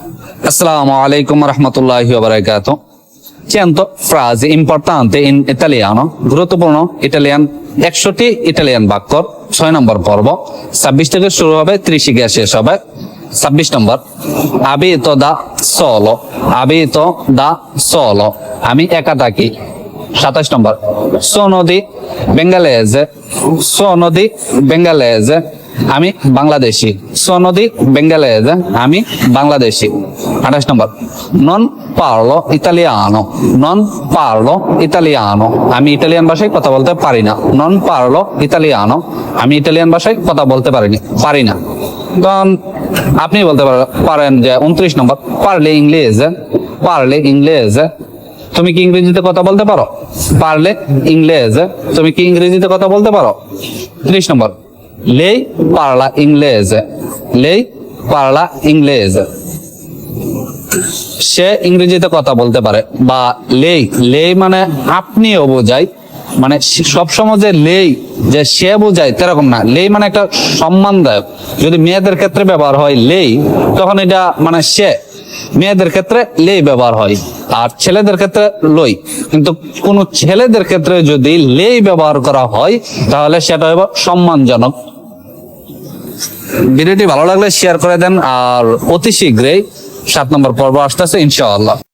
Assalamu alaikum warahmatullahi wabarakatuh. Cento frasi importante in italiano, গুরুত্বপূর্ণ Italian 100টি Italian বাক্য 6 নম্বর পর্ব 26 থেকে শুরু হবে 30 গিয়ে শেষ হবে 26 নম্বর abito da solo, abito da solo, আমি একা থাকি 27 নম্বর sono di bengalese, sono di bengalese, আমি বাংলাদেশি sono di bengalese, আমি বাংলাদেশি 28 নম্বর non parlo italiano, non parlo italiano, আমি ইতালিয়ান ভাষায় কথা বলতে পারি না non parlo italiano, আমি ইতালিয়ান ভাষায় কথা বলতে পারি না তখন আপনি বলতে পারেন যে 29 নম্বর parli inglese, parli inglese, তুমি কি ইংরেজিতে কথা বলতে পারো parli inglese, তুমি কি ইংরেজিতে কথা বলতে পারো 30 নম্বর lei parla inglese, lei parla inglese, সে ইংরেজিতে কথা বলতে পারে বা লেই মানে আপনিও বোঝায় মানে সবসময় যে লেই যে সে বোঝায় তেরকম না লেই মানে একটা সম্মানদায়ক যদি মেয়েদের ক্ষেত্রে ব্যবহার হয় লেই তখন এটা মানে সে মেয়েদের ক্ষেত্রে লেই ব্যবহার হয় আর ছেলেদের ক্ষেত্রে লই কিন্তু কোন ছেলেদের ক্ষেত্রে যদি লেই ব্যবহার করা হয় তাহলে সেটা হবে সম্মানজনক। ভিডিওটি ভালো লাগলে শেয়ার করে দেন আর অতি শীঘ্রই 7 নম্বর পর্ব আসতেছে ইনশাআল্লাহ।